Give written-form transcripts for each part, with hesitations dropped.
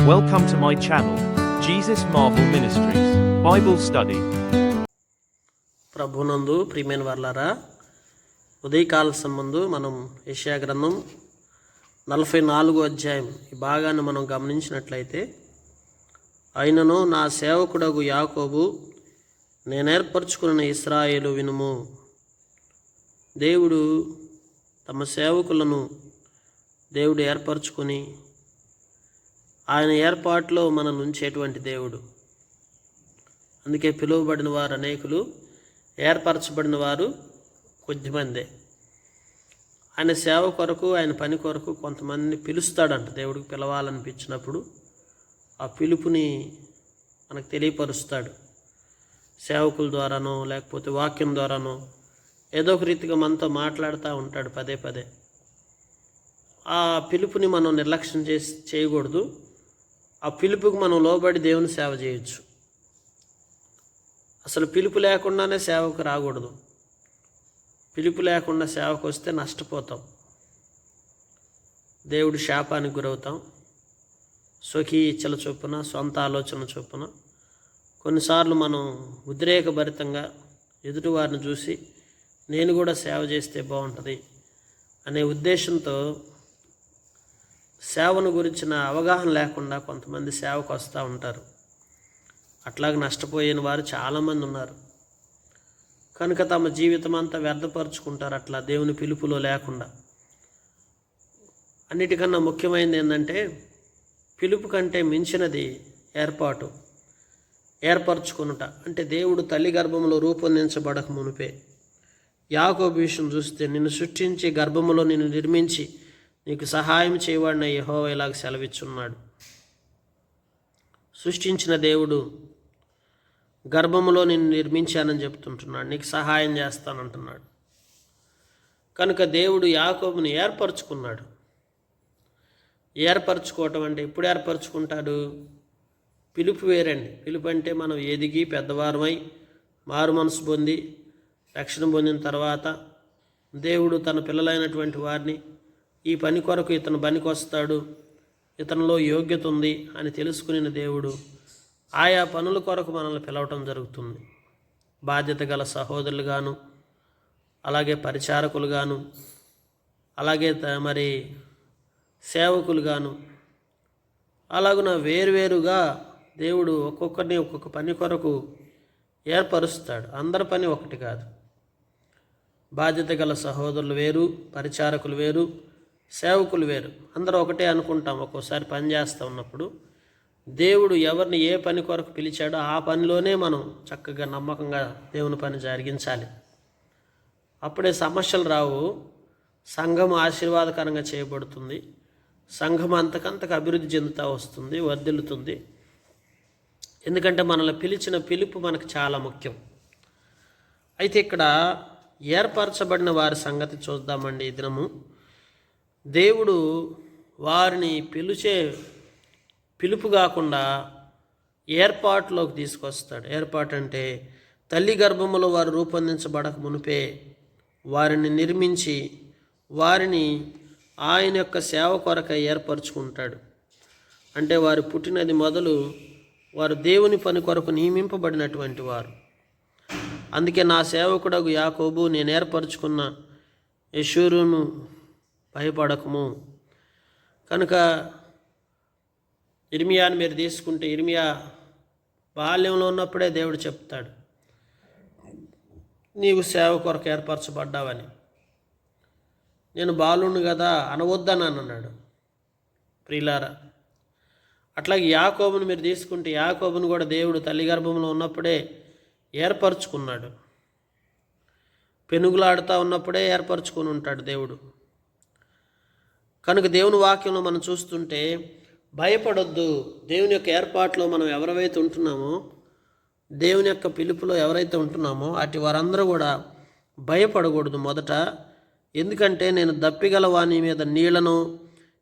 Welcome to my channel, Jesus Marvel Ministries, Bible Study. ప్రభునందు ప్రియమైన వారలారా, ఉదయకాల సంబంధు మనం యెషయా గ్రంథం 44వ అధ్యాయం ఈ భాగాన్ని మనం గమనించినట్లయితే, అయినను నా సేవకుడగు యాకోబు, నేనేర్పరచుకున్న ఇశ్రాయేలు వినుము. దేవుడు తమ సేవకులను దేవుడు ఏర్పరచుకొని ఆయన ఏర్పాటులో మనం ఉంచేటువంటి దేవుడు. అందుకే పిలువబడిన వారు అనేకులు, ఏర్పరచబడిన వారు కొద్దిమందే. ఆయన సేవ కొరకు, ఆయన పని కొరకు కొంతమందిని పిలుస్తాడంట. దేవుడికి పిలవాలనిపించినప్పుడు ఆ పిలుపుని మనకు తెలియపరుస్తాడు. సేవకుల ద్వారానో లేకపోతే వాక్యం ద్వారానో ఏదో ఒక రీతిగా మనతో మాట్లాడుతూ ఉంటాడు పదే పదే. ఆ పిలుపుని మనం నిర్లక్ష్యం చేయకూడదు. ఆ పిలుపుకి మనం లోబడి దేవుని సేవ చేయొచ్చు. అసలు పిలుపు లేకుండానే సేవకు రాకూడదు. పిలుపు లేకుండా సేవకు వస్తే నష్టపోతాం, దేవుడి శాపానికి గురవుతాం. స్వకీయ ఇచ్చల చొప్పున, సొంత ఆలోచన చొప్పున కొన్నిసార్లు మనం ఉద్రేకభరితంగా ఎదుటివారిని చూసి నేను కూడా సేవ చేస్తే బాగుంటుంది అనే ఉద్దేశంతో సేవను గురించిన అవగాహన లేకుండా కొంతమంది సేవకు వస్తూ ఉంటారు. అట్లాగే నష్టపోయిన వారు చాలామంది ఉన్నారు. కనుక తమ జీవితం అంతా వ్యర్థపరుచుకుంటారు అట్లా దేవుని పిలుపులో లేకుండా. అన్నిటికన్నా ముఖ్యమైనది ఏంటంటే, పిలుపు కంటే మించినది ఏర్పరచుకునుట. అంటే దేవుడు తల్లి గర్భంలో రూపొందించబడక మునిపే యాకోబు విషయం చూస్తే, నిన్ను సృష్టించి గర్భములో నిన్ను నిర్మించి నీకు సహాయం చేయవాడిన యెహోవా ఇలాగ సెలవిచ్చున్నాడు. సృష్టించిన దేవుడు గర్భములో నిన్ను నిర్మించానని చెప్తుంటున్నాడు, నీకు సహాయం చేస్తానంటున్నాడు. కనుక దేవుడు యాకోబుని ఏర్పరచుకున్నాడు. ఏర్పరచుకోవటం అంటే ఎప్పుడు ఏర్పరచుకుంటాడు? పిలుపు వేరండి. పిలుపు అంటే మనం ఎదిగి పెద్దవారమై మారు మనసు పొంది రక్షణ పొందిన తర్వాత దేవుడు తన పిల్లలైనటువంటి వారిని ఈ పని కొరకు ఇతను పనికి వస్తాడు, ఇతనిలో యోగ్యత ఉంది అని తెలుసుకుని దేవుడు ఆయా పనుల కొరకు మనల్ని పిలవటం జరుగుతుంది. బాధ్యత గల సహోదరులుగాను, అలాగే పరిచారకులుగాను, అలాగే మరి సేవకులుగాను, అలాగున వేరువేరుగా దేవుడు ఒక్కొక్కరిని ఒక్కొక్క పని కొరకు ఏర్పరుస్తాడు. అందరి పని ఒకటి కాదు. బాధ్యత గల సహోదరులు వేరు, పరిచారకులు వేరు, సేవకులు వేరు. అందరూ ఒకటే అనుకుంటాం. ఒక్కోసారి పని చేస్తూ ఉన్నప్పుడు దేవుడు ఎవరిని ఏ పని కొరకు పిలిచాడో ఆ పనిలోనే మనం చక్కగా నమ్మకంగా దేవుని పని జరిగించాలి. అప్పుడే సమస్యలు రావు. సంఘం ఆశీర్వాదకరంగా చేయబడుతుంది. సంఘం అంతకంతకు అభివృద్ధి చెందుతూ వస్తుంది, వర్ధిల్లుతుంది. ఎందుకంటే మనల్ని పిలిచిన పిలుపు మనకు చాలా ముఖ్యం. అయితే ఇక్కడ ఏర్పరచబడిన వారి సంగతి చూద్దామండి. ఈ దినము దేవుడు వారిని పిలుపు కాకుండా ఏర్పాటులోకి తీసుకొస్తాడు. ఏర్పాటు అంటే తల్లి గర్భములో వారు రూపొందించబడక మునిపే వారిని నిర్మించి వారిని ఆయన యొక్క సేవ కొరకై ఏర్పరచుకుంటాడు. అంటే వారు పుట్టినది మొదలు వారు దేవుని పని కొరకు నియమింపబడినటువంటి వారు. అందుకే నా సేవకుడగు యాకోబు, నేను ఏర్పరచుకున్న యెషూరును భయపడకము. కనుక ఇర్మియాని మీరు తీసుకుంటే, ఇర్మియా బాల్యంలో ఉన్నప్పుడే దేవుడు చెప్తాడు, నీవు సేవ కొరకు ఏర్పరచబడ్డావని. నేను బాలుని కదా అనవద్దని అన్నాడు. ప్రియులారా, అట్లాగే యాకోబుని మీరు తీసుకుంటే, యాకోబుని కూడా దేవుడు తల్లి గర్భంలో ఉన్నప్పుడే ఏర్పరచుకున్నాడు. పెనుగులాడుతూ ఉన్నప్పుడే ఏర్పరచుకొని ఉంటాడు దేవుడు. కనుక దేవుని వాక్యంలో మనం చూస్తుంటే భయపడొద్దు. దేవుని యొక్క ఏర్పాటులో మనం ఎవరైతే ఉంటున్నామో, దేవుని యొక్క పిలుపులో ఎవరైతే ఉంటున్నామో అటు వారందరూ కూడా భయపడకూడదు మొదట. ఎందుకంటే నేను దప్పిగల వాని మీద నీళ్లను,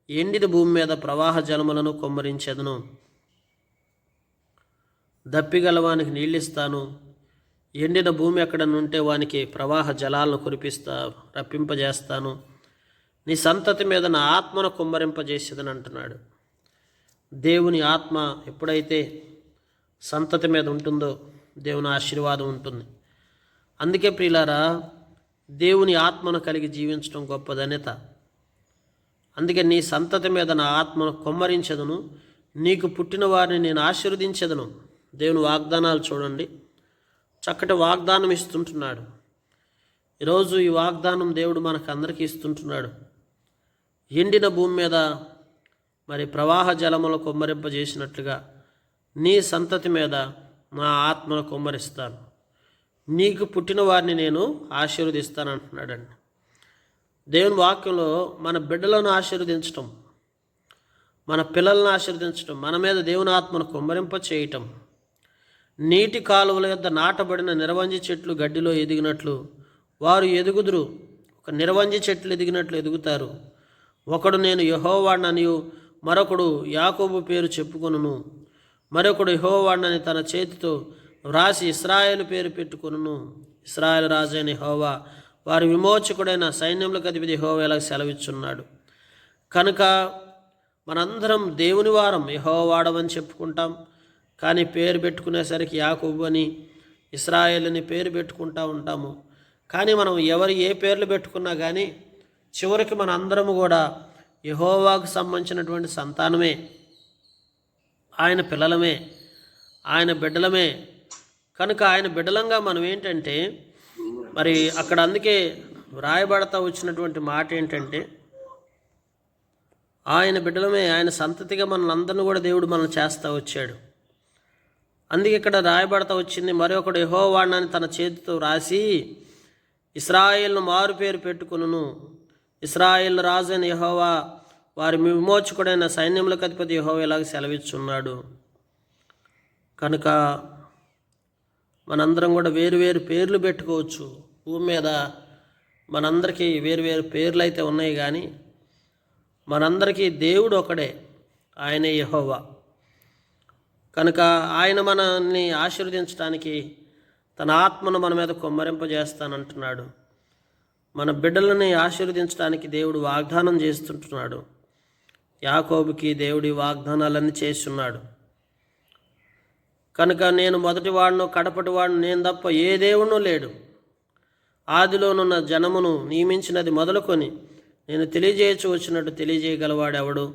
ఎండిన భూమి మీద ప్రవాహ జలములను కుమ్మరించెదను. దప్పిగలవానికి నీళ్ళిస్తాను, ఎండిన భూమి ఎక్కడనుంటే వానికి ప్రవాహ జలాలను రప్పింపజేస్తాను. నీ సంతతి మీద నా ఆత్మను కుమ్మరింపజేసేదని అంటున్నాడు. దేవుని ఆత్మ ఎప్పుడైతే సంతతి మీద ఉంటుందో దేవుని ఆశీర్వాదం ఉంటుంది. అందుకే ప్రియులారా, దేవుని ఆత్మను కలిగి జీవించడం గొప్ప ధన్యత. అందుకే నీ సంతతి మీద నా ఆత్మను కొమ్మరించెదను, నీకు పుట్టిన వారిని నేను ఆశీర్వదించెదను. దేవుని వాగ్దానాలు చూడండి, చక్కటి వాగ్దానం ఇస్తుంటున్నాడు. ఈరోజు ఈ వాగ్దానం దేవుడు మనకు అందరికీ ఇస్తుంటున్నాడు. ఎండిన భూమి మీద మరి ప్రవాహ జలములు కొమ్మరింపజేసినట్లుగా నీ సంతతి మీద నా ఆత్మను కొమ్మరిస్తాను, నీకు పుట్టిన వారిని నేను ఆశీర్వదిస్తానంటున్నాడండి. దేవుని వాక్యంలో మన బిడ్డలను ఆశీర్వదించటం, మన పిల్లలను ఆశీర్వదించటం, మన మీద దేవుని ఆత్మను కొమ్మరింప చేయటం, నీటి కాలువల యొద్ద నాటబడిన నిరవంజి చెట్లు గడ్డిలో ఎదిగినట్లు వారు ఎదుగుదురు. ఒక నిరవంజి చెట్లు ఎదిగినట్లు ఎదుగుతారు. ఒకడు నేను యెహోవాననియు మరొకడు యాకోబు పేరు చెప్పుకొనును, మరొకడు యెహోవానని తన చేతితో వ్రాసి ఇశ్రాయేలు పేరు పెట్టుకొనును. ఇశ్రాయేలు రాజైన యెహోవా వారి విమోచకుడైన సైన్యములకు అధిపతి యెహోవా ఇలా సెలవిచ్చున్నాడు. కనుక మనందరం దేవుని వారం, యెహోవాడమని చెప్పుకుంటాం. కానీ పేరు పెట్టుకునేసరికి యాకోబు అని, ఇశ్రాయేల్ అని పేరు పెట్టుకుంటూ ఉంటాము. కానీ మనం ఎవరు ఏ పేర్లు పెట్టుకున్నా కానీ చివరికి మన అందరము కూడా యెహోవాకు సంబంధించినటువంటి సంతానమే, ఆయన పిల్లలమే, ఆయన బిడ్డలమే. కనుక ఆయన బిడ్డలంగా మనం ఏంటంటే మరి అక్కడ అందుకే వ్రాయబడతా వచ్చినటువంటి మాట ఏంటంటే ఆయన బిడ్డలమే, ఆయన సంతతిగా మనల్ని అందరినీ కూడా దేవుడు మనల్ని చేస్తూ వచ్చాడు. అందుకే ఇక్కడ రాయబడతా వచ్చింది, మరొకడు యెహోవానని తన చేతితో రాసి ఇశ్రాయేలును మారు పేరు పెట్టుకొనును. ఇశ్రాయేల్ రాజైన యెహోవా వారి విమోచకుడైన సైన్యములకు అధిపతి యెహోవా ఇలాగ సెలవిచ్చున్నాడు. కనుక మనందరం కూడా వేరు పేర్లు పెట్టుకోవచ్చు. భూమి మీద మనందరికీ వేరు పేర్లు అయితే ఉన్నాయి, కానీ మనందరికీ దేవుడు ఒకడే, ఆయనే యెహోవా. కనుక ఆయన మనల్ని ఆశీర్వదించడానికి తన ఆత్మను మన మీద కొమ్మరింపజేస్తానంటున్నాడు. మన బిడ్డలని ఆశీర్వదించడానికి దేవుడు వాగ్దానం చేస్తుంటున్నాడు. యాకోబుకి దేవుడి వాగ్దానాలన్నీ చేస్తున్నాడు. కనుక నేను మొదటివాడును కడపటివాడును, నేను తప్ప ఏ దేవుడు లేడు. ఆదిలోనున్న జనమును నియమించినది మొదలుకొని నేను తెలియజేయచ్చు వచ్చినట్టు తెలియజేయగలవాడెవడు?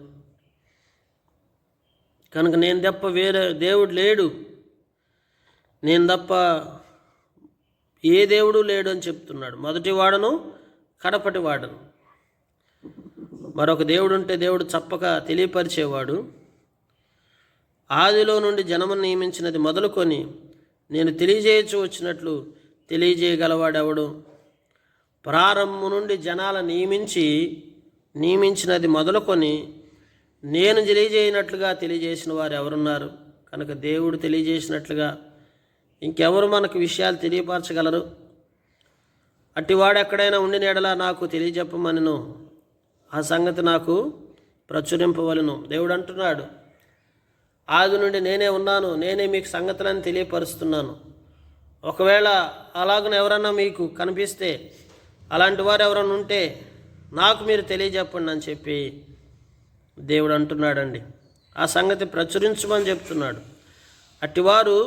కనుక నేను తప్ప వేరే దేవుడు లేడు, నేను తప్ప ఏ దేవుడు లేడు అని చెప్తున్నాడు. మొదటివాడును కడపటివాడును. మరొక దేవుడు ఉంటే దేవుడు చప్పక తెలియపరిచేవాడు. ఆదిలో నుండి జనమును నియమించినది మొదలుకొని నేను తెలియజేయచ్చు వచ్చినట్లు తెలియజేయగలవాడెవడు? ప్రారంభం నుండి జనాల నియమించినది మొదలుకొని నేను తెలియజేయనట్లుగా తెలియజేసిన వారు ఎవరున్నారు? కనుక దేవుడు తెలియజేసినట్లుగా ఇంకెవరు మనకు విషయాలు తెలియపరచగలరు? అట్టివాడు ఎక్కడైనా ఉండిన ఎడల నాకు తెలియజెప్పమనిను, ఆ సంగతి నాకు ప్రచురింపవలను. దేవుడు అంటున్నాడు, ఆది నుండి నేనే ఉన్నాను, నేనే మీకు సంగతులను తెలియపరుస్తున్నాను. ఒకవేళ అలాగన ఎవరన్నా మీకు కనిపిస్తే, అలాంటి వారు ఎవరన్నా ఉంటే నాకు మీరు తెలియజెప్పండి అని చెప్పి దేవుడు అంటున్నాడండి. ఆ సంగతి ప్రచురించమని చెప్తున్నాడు. అట్టివారు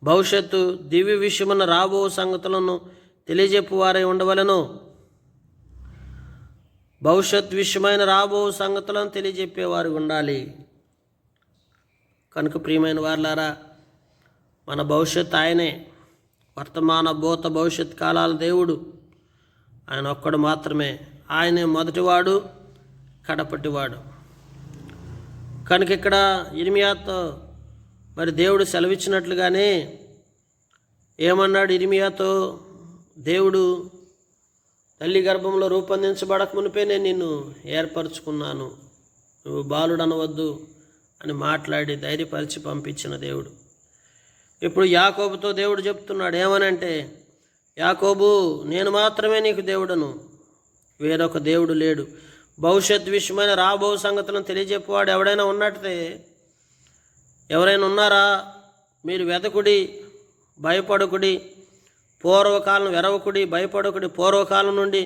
భవిష్యత్తు దివ్య విషయమున రాబో సంగతులను తెలియజెప్పువారై ఉండవలెను. భవిష్యత్ విషయమైన రాబో సంగతులను తెలియజెప్పేవారు ఉండాలి. కనుక ప్రియమైన వారులారా, మన భవిష్యత్ ఆయనే. వర్తమాన భూత భవిష్యత్ కాలాల దేవుడు ఆయన ఒక్కడు మాత్రమే. ఆయనే మొదటివాడు, కడపటివాడు. కనుక ఇక్కడ ఇర్మియాతో మరి దేవుడు సెలవిచ్చినట్లుగానే ఏమన్నాడు ఇర్మియాతో? దేవుడు తల్లి గర్భంలో రూపొందించబడక మునిపే నేను నిన్ను ఏర్పరచుకున్నాను, నువ్వు బాలుడు అనవద్దు అని మాట్లాడి ధైర్యపరిచి పంపించిన దేవుడు. ఇప్పుడు యాకోబుతో దేవుడు చెప్తున్నాడు ఏమనంటే, యాకోబు, నేను మాత్రమే నీకు దేవుడను, వేరొక దేవుడు లేడు. భవిష్యత్ విషయమైన రాబో సంగతులను తెలియజెప్పేవాడు ఎవడైనా ఉన్నట్టే, ఎవరైనా ఉన్నారా? మీరు వెతకుడి, భయపడకుడి, పూర్వకాలం వెరవకుడి, భయపడకుడి. పూర్వకాలం నుండి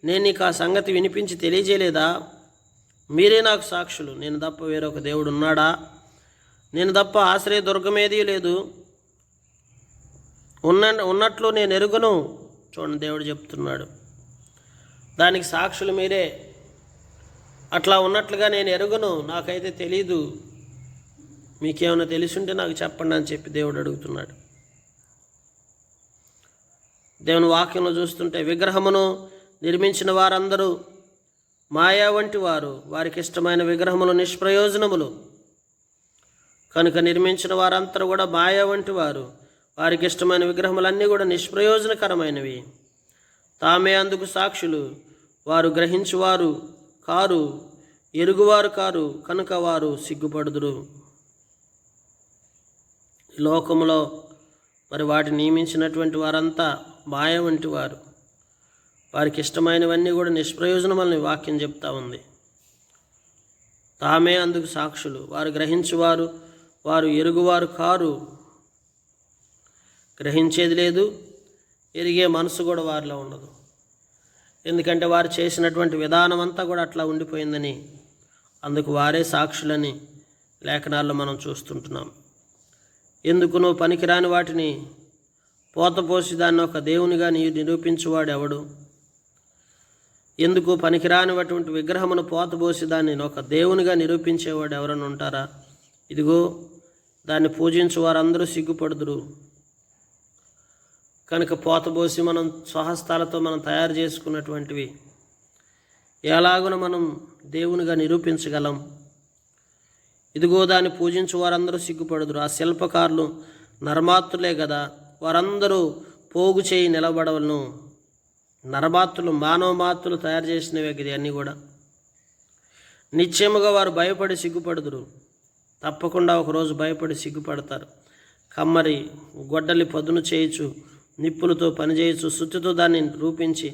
నేను నీకు ఆ సంగతి వినిపించి తెలియజేయలేదా? మీరే నాకు సాక్షులు. నేను తప్ప వేరొక దేవుడు ఉన్నాడా? నేను తప్ప ఆశ్రయ దుర్గమేదీ లేదు. ఉన్నట్లు నేను ఎరుగును. చూడండి, దేవుడు చెప్తున్నాడు, దానికి సాక్షులు మీరే. అట్లా ఉన్నట్లుగా నేను ఎరుగును, నాకైతే తెలీదు, మీకేమైనా తెలిసుంటే నాకు చెప్పండి అని చెప్పి దేవుడు అడుగుతున్నాడు. దేవుని వాక్యంలో చూస్తుంటే విగ్రహమును నిర్మించిన వారందరూ మాయా వంటి వారు, వారికి ఇష్టమైన విగ్రహములు నిష్ప్రయోజనములు. కనుక నిర్మించిన వారంతా కూడా మాయా వంటి వారు, వారికి ఇష్టమైన విగ్రహములన్నీ కూడా నిష్ప్రయోజనకరమైనవి. తామే అందుకు సాక్షులు. వారు గ్రహించువారు కారు, ఎరుగువారు కారు, కనుక వారు సిగ్గుపడుదురు. ఈ లోకములో మరి వాటిని నియమించినటువంటి వారంతా మాయ వంటి వారు, వారికి ఇష్టమైనవన్నీ కూడా నిష్ప్రయోజనమని వాక్యం చెప్తా ఉంది. తామే అందుకు సాక్షులు. వారు గ్రహించువారు, వారు ఎరుగువారు కారు. గ్రహించేది లేదు, ఎరిగే మనసు కూడా వారిలో ఉండదు. ఎందుకంటే వారు చేసినటువంటి విధానం అంతా కూడా అట్లా ఉండిపోయిందని, అందుకు వారే సాక్షులని లేఖనాల్లో మనం చూస్తుంటున్నాం. ఎందుకు నువ్వు పనికిరాని వాటిని పోతపోసి దాన్ని ఒక దేవునిగా నిరూపించువాడు ఎవడు? ఎందుకు పనికిరానిటువంటి విగ్రహమును పోతపోసి దాన్ని ఒక దేవునిగా నిరూపించేవాడు ఎవరైనా ఉంటారా? ఇదిగో దాన్ని పూజించు వారందరూ సిగ్గుపడుదురు. కనుక పోతపోసి మనం స్వహస్తాలతో మనం తయారు చేసుకున్నటువంటివి ఎలాగున మనం దేవునిగా నిరూపించగలం? ఇదిగో దాన్ని పూజించు వారందరూ సిగ్గుపడుదురు. ఆ శిల్పకారులు నరమాత్రులే కదా, వారందరూ పోగు చేయి నిలబడవలను. నరమాత్రులు, మానవ మాత్రులు తయారు చేసినవే కదా అన్నీ కూడా. నిశ్చయముగా వారు భయపడి సిగ్గుపడుదురు. తప్పకుండా ఒకరోజు భయపడి సిగ్గుపడతారు. కమ్మరి గొడ్డలి పదును చేయుచు, నిప్పులతో పనిచేయచ్చు, సుత్తితో దాన్ని రూపించి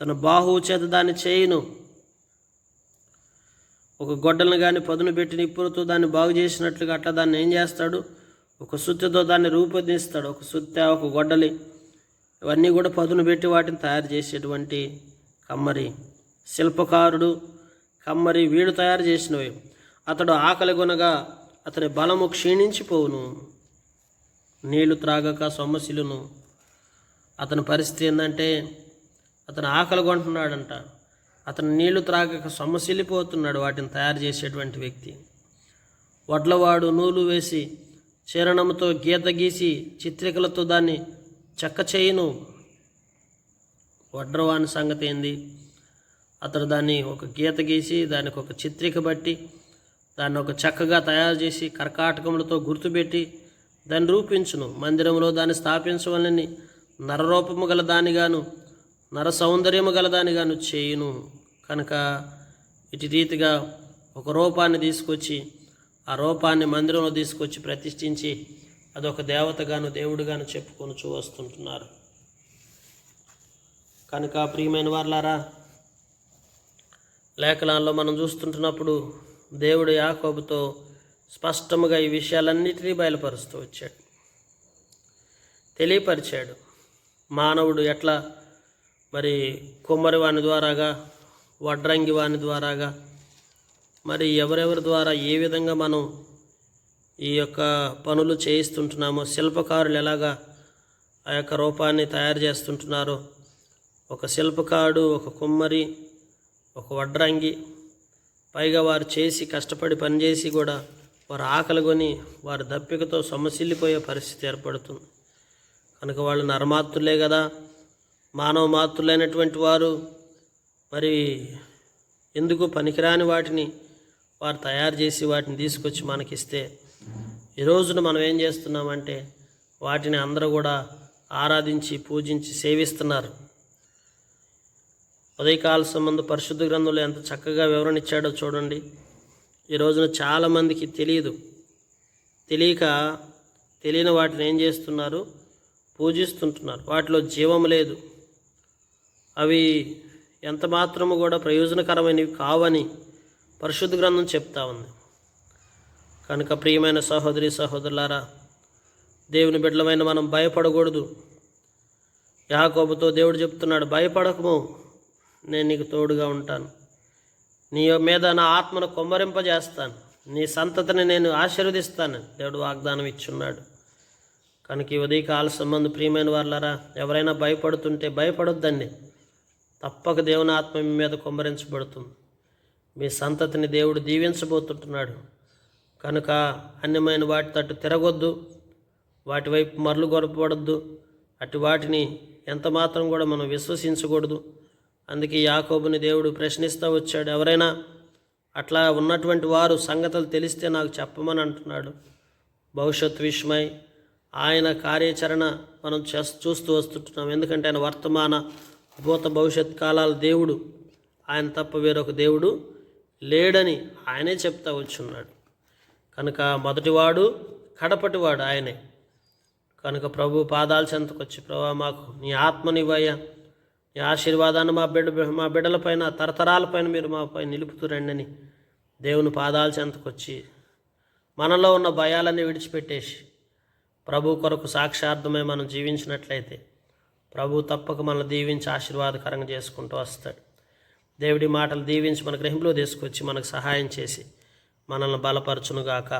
తన బాహువు చేత దాన్ని చేయును. ఒక గొడ్డలను కానీ పదును పెట్టి నిప్పులతో దాన్ని బాగు చేసినట్లుగా అట్లా దాన్ని ఏం చేస్తాడు? ఒక సుత్తితో దాన్ని రూపొందిస్తాడు. ఒక సుత్తె, ఒక గొడ్డలి, ఇవన్నీ కూడా పదును పెట్టి వాటిని తయారు చేసేటువంటి కమ్మరి, శిల్పకారుడు, కమ్మరి వీడు తయారు చేసినవి. అతడు ఆకలి కొనగా అతని బలము క్షీణించిపోవును, నీళ్లు త్రాగక సొమ్మసిలును. అతని పరిస్థితి ఏంటంటే అతను ఆకలి కొంటున్నాడంట, అతను నీళ్లు త్రాగక సొమ్మసిల్లిపోతున్నాడు. వాటిని తయారు చేసేటువంటి వ్యక్తి వడ్లవాడు నూలు వేసి చరణముతో గీత గీసి చిత్రికలతో దాన్ని చెక్క చేయును. వడ్రవాని సంగతి ఏంది? అతడు దాన్ని ఒక గీత గీసి దానికి ఒక చిత్రిక బట్టి దాన్ని ఒక చెక్కగా తయారు చేసి కర్కాటకములతో గుర్తుపెట్టి దాన్ని రూపించును. మందిరంలో దాన్ని స్థాపించవలని నరరూపము గల దానిగాను నర సౌందర్యము గల దానిగాను చేయును. కనుక ఇటు రీతిగా ఒక రూపాన్ని తీసుకొచ్చి ఆ రూపాన్ని మందిరంలో తీసుకొచ్చి ప్రతిష్ఠించి అదొక దేవతగాను దేవుడుగాను చెప్పుకొని వస్తుంటున్నారు. కనుక ప్రియమైన వారలారా, లేఖనాల్లో మనం చూస్తుంటున్నప్పుడు దేవుడు యాకోబుతో స్పష్టముగా ఈ విషయాలన్నిటినీ బయలుపరుస్తూ వచ్చాడు, తెలియపరిచాడు. మానవుడు ఎట్లా మరి కుమ్మరి వాని ద్వారాగా, వడ్రంగి వాని ద్వారాగా, మరి ఎవరెవరి ద్వారా ఏ విధంగా మనం ఈ యొక్క పనులు చేయిస్తుంటున్నామో, శిల్పకారులు ఎలాగా ఆ యొక్క రూపాన్ని తయారు చేస్తుంటున్నారో, ఒక శిల్పకారుడు, ఒక కుమ్మరి, ఒక వడ్రంగి, పైగా వారు చేసి కష్టపడి పనిచేసి కూడా వారు ఆకలి కొని వారి దప్పికతో సొమ్మసిల్లిపోయే పరిస్థితి ఏర్పడుతుంది. కనుక వాళ్ళు నరమాత్రులే కదా, మానవ మాత్రులైనటువంటి వారు మరి ఎందుకు పనికిరాని వాటిని వారు తయారు చేసి వాటిని తీసుకొచ్చి మనకిస్తే ఈ రోజున మనం ఏం చేస్తున్నామంటే వాటిని అందరూ కూడా ఆరాధించి పూజించి సేవిస్తున్నారు. ఉదయకాల సంబంధ పరిశుద్ధ గ్రంథంలో ఎంత చక్కగా వివరణ ఇచ్చాడో చూడండి. ఈ రోజున చాలామందికి తెలియని వాటిని ఏం చేస్తున్నారు? పూజిస్తుంటున్నారు. వాటిలో జీవం లేదు, అవి ఎంత మాత్రము కూడా ప్రయోజనకరమైనవి కావని పరిశుద్ధ గ్రంథం చెప్తా ఉంది. కనుక ప్రియమైన సహోదరి సహోదరులారా, దేవుని బిడ్డలమైన మనం భయపడకూడదు. యాకోబుతో దేవుడు చెప్తున్నాడు, భయపడకము, నేను నీకు తోడుగా ఉంటాను. నీ మీద నా ఆత్మను కొమ్మరింపజేస్తాను, నీ సంతతిని నేను ఆశీర్వదిస్తాను దేవుడు వాగ్దానం ఇచ్చున్నాడు. కనుక ఈ ఉదయకాల సంబంధ ప్రియమైన వాళ్ళరా, ఎవరైనా భయపడుతుంటే భయపడొద్దండి. తప్పక దేవుని ఆత్మ మీ మీద కొమ్మరించబడుతుంది. మీ సంతతిని దేవుడు దీవించబోతుంటున్నాడు. కనుక అన్యమైన వాటి తట్టు తిరగొద్దు, వాటి వైపు మరలు గొరపబడద్దు. అటు వాటిని ఎంత మాత్రం కూడా మనం విశ్వసించకూడదు. అందుకే యాకోబుని దేవుడు ప్రశ్నిస్తూ వచ్చాడు. ఎవరైనా అట్లా ఉన్నటువంటి వారు సంగతులు తెలిస్తే నాకు చెప్పమని అంటున్నాడు. భవిష్యత్ విషయమై ఆయన కార్యాచరణ మనం చూస్తూ వస్తుంటున్నాం. ఎందుకంటే ఆయన వర్తమాన భూత భవిష్యత్ కాలాల దేవుడు. ఆయన తప్ప వేరొక దేవుడు లేడని ఆయనే చెప్తా వచ్చున్నాడు. కనుక మొదటివాడు కడపటివాడు ఆయనే. కనుక ప్రభు పాదాల చెంతకొచ్చి, ప్రభా మాకు నీ ఆత్మనివ్వయ్యా, నీ ఆశీర్వాదాన్ని మా బిడ్డలపైన తరతరాలపైన మీరు మాపై నిలుపుతురండి అని దేవుని పాదాల చెంతకొచ్చి మనలో ఉన్న భయాలన్నీ విడిచిపెట్టేసి ప్రభు కొరకు సాక్షార్థమై మనం జీవించినట్లయితే ప్రభు తప్పక మనల్ని దీవించి ఆశీర్వాదకరంగా చేసుకుంటూ వస్తాడు. దేవుడి మాటలు దీవించి మన గ్రహింపులో తీసుకొచ్చి మనకు సహాయం చేసి మనల్ని బలపరచునుగాక.